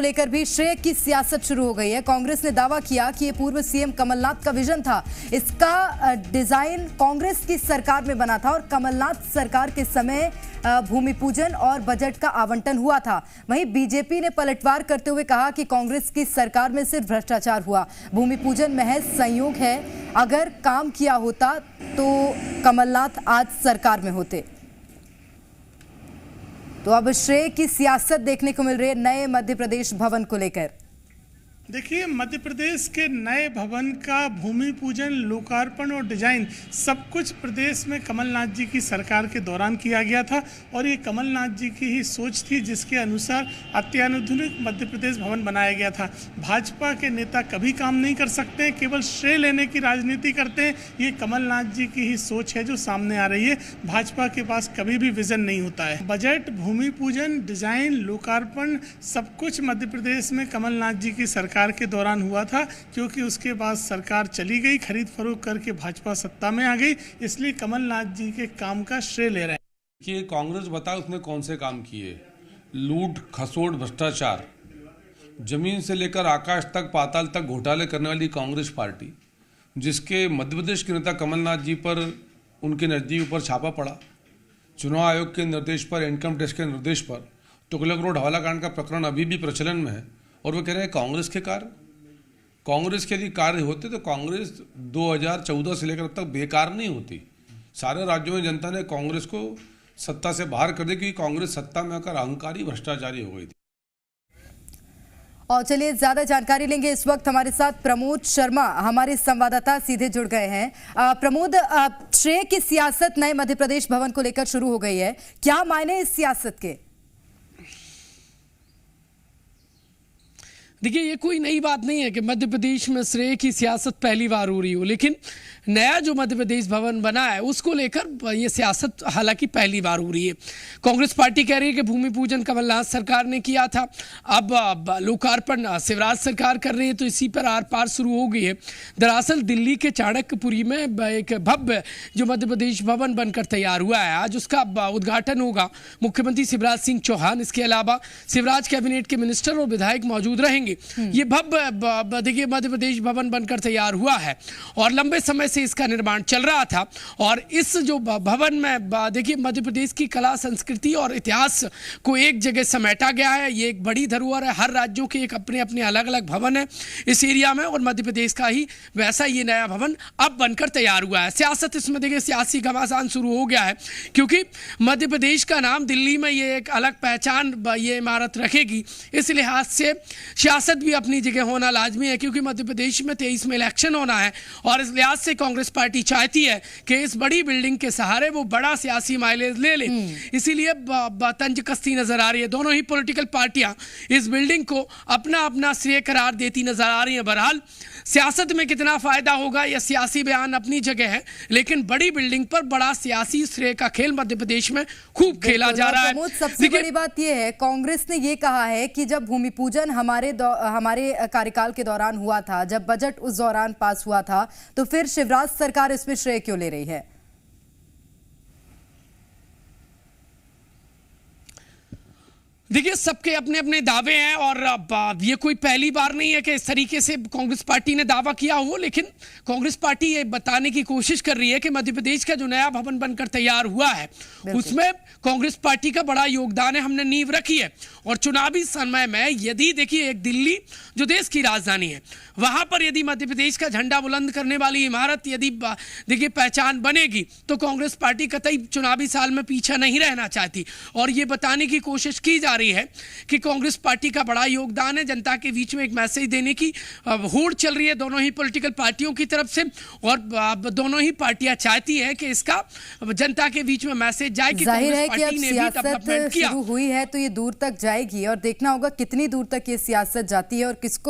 लेकर भी श्रेय की सियासत शुरू हो गई है। कांग्रेस ने दावा किया कि ये पूर्व सीएम कमलनाथ का विजन था। इसका डिजाइन कांग्रेस की सरकार में बना था और कमलनाथ सरकार के समय भूमि पूजन और बजट का आवंटन हुआ था। वहीं बीजेपी ने पलटवार करते हुए कहा कि कांग्रेस की सरकार में सिर्फ भ्रष्टाचार हुआ, भूमि पूजन महज संयोग है। अगर काम किया होता तो कमलनाथ आज सरकार में होते। तो अब श्रेय की सियासत देखने को मिल रही है नए मध्य प्रदेश भवन को लेकर। देखिए, मध्य प्रदेश के नए भवन का भूमि पूजन, लोकार्पण और डिजाइन सब कुछ प्रदेश में कमलनाथ जी की सरकार के दौरान किया गया था और ये कमलनाथ जी की ही सोच थी जिसके अनुसार अत्याधुनिक मध्य प्रदेश भवन बनाया गया था। भाजपा के नेता कभी काम नहीं कर सकते, केवल श्रेय लेने की राजनीति करते हैं। ये कमलनाथ जी की ही सोच है जो सामने आ रही है। भाजपा के पास कभी भी विजन नहीं होता है। बजट, भूमि पूजन, डिजाइन, लोकार्पण सब कुछ मध्य प्रदेश में कमलनाथ जी की सरकार के दौरान हुआ था, क्योंकि उसके बाद सरकार चली गई, खरीद फरोख्त करके भाजपा सत्ता में आ गई, इसलिए कमलनाथ जी के काम का श्रेय ले रहे हैं। कि कांग्रेस बताए उसने कौन से काम किए। लूट, खसोट, भ्रष्टाचार, जमीन से लेकर आकाश तक, पाताल तक घोटाले करने वाली कांग्रेस पार्टी, जिसके मध्य प्रदेश के नेता कमलनाथ जी पर उनके नज़दीक पर छापा पड़ा, चुनाव आयोग के निर्देश पर, इनकम टैक्स के निर्देश पर तुगलक रोड हवाला कांड का प्रकरण अभी भी प्रचलन में है और वो कह रहे हैं कांग्रेस के कार्य। कांग्रेस के यदि कार्य होते तो कांग्रेस 2014 से लेकर अब तक बेकार नहीं होती। सारे राज्यों में जनता ने कांग्रेस को सत्ता से बाहर कर दिया क्योंकि कांग्रेस सत्ता में आकर अहंकारी, भ्रष्टाचारी हो गई थी। और चलिए ज्यादा जानकारी लेंगे। इस वक्त हमारे साथ प्रमोद शर्मा, हमारे संवाददाता, सीधे जुड़ गए हैं। प्रमोद, श्रेय की सियासत नए मध्य प्रदेश भवन को लेकर शुरू हो गई है, क्या मायने इस सियासत के? देखिए, ये कोई नई बात नहीं है कि मध्य प्रदेश में श्रेय की सियासत पहली बार हो रही हो, लेकिन नया जो मध्य प्रदेश भवन बना है उसको लेकर ये सियासत हालांकि पहली बार हो रही है। कांग्रेस पार्टी कह रही है कि भूमि पूजन कमलनाथ सरकार ने किया था, अब लोकार्पण शिवराज सरकार कर रही है, तो इसी पर आर पार शुरू हो गई है। दरअसल दिल्ली के चाणक्यपुरी में एक भव्य जो मध्य प्रदेश भवन बनकर तैयार हुआ है, आज उसका उद्घाटन होगा। मुख्यमंत्री शिवराज सिंह चौहान, इसके अलावा शिवराज कैबिनेट के मिनिस्टर और विधायक मौजूद रहेंगे। ये भव्य देखिए मध्य प्रदेश भवन बनकर तैयार हुआ है और लंबे समय से इसका निर्माण चल रहा था। और इस जो भवन में देखिए मध्य प्रदेश की कला, संस्कृति और इतिहास को एक जगह समेटा गया है। ये एक बड़ी धरोहर है। हर राज्यों के एक अपने अपने अलग अलग भवन है इस एरिया में और मध्य प्रदेश का ही वैसा ये नया भवन अब बनकर तैयार हुआ है। सियासत इसमें देखिए सियासी घमासान शुरू हो गया है, क्योंकि मध्य प्रदेश का नाम दिल्ली में ये एक अलग पहचान ये इमारत रखेगी। इस लिहाज से सियासत भी अपनी जगह होना लाजमी है, क्योंकि मध्य प्रदेश में 23 में इलेक्शन होना है और इस लिहाज से कांग्रेस पार्टी चाहती है कि इस बड़ी बिल्डिंग के सहारे वो बड़ा सियासी माइलेज ले ले। इसीलिए तंज कसती नजर आ रही है। दोनों ही पॉलिटिकल पार्टियां इस बिल्डिंग को अपना अपना श्रेय करार देती नजर आ रही है। बहरहाल सियासत में कितना फायदा होगा यह सियासी बयान अपनी जगह है, लेकिन बड़ी बिल्डिंग पर बड़ा सियासी श्रेय का खेल मध्य प्रदेश में खूब खेला जा रहा है। सबसे बड़ी बात यह है, कांग्रेस ने यह कहा है कि जब भूमि पूजन हमारे कार्यकाल के दौरान हुआ था, जब बजट उस दौरान पास हुआ था, तो फिर शिवराज सरकार इसमें श्रेय क्यों ले रही है? देखिए, सबके अपने अपने दावे हैं और ये कोई पहली बार नहीं है कि इस तरीके से कांग्रेस पार्टी ने दावा किया हो, लेकिन कांग्रेस पार्टी ये बताने की कोशिश कर रही है कि मध्य प्रदेश का जो नया भवन बनकर तैयार हुआ है उसमें कांग्रेस पार्टी का बड़ा योगदान है, हमने नींव रखी है। और चुनावी समय में यदि देखिए एक दिल्ली जो देश की राजधानी है, वहां पर यदि मध्य प्रदेश का झंडा बुलंद करने वाली इमारत यदि देखिए पहचान बनेगी तो कांग्रेस पार्टी कतई चुनावी साल में पीछे नहीं रहना चाहती और ये बताने की कोशिश की जा रही है कि कांग्रेस पार्टी का बड़ा योगदान है। जनता के बीच में एक मैसेज देने की होड़ चल रही है दोनों ही पॉलिटिकल पार्टियों की तरफ से और दोनों ही पार्टियां चाहती है कि इसका जनता के बीच में मैसेज जाए कि कांग्रेस पार्टी ने भी डेवलपमेंट किया। शुरू हुई है तो ये दूर तक जाएगी और देखना होगा कितनी दूर तक ये सियासत जाती है और किसको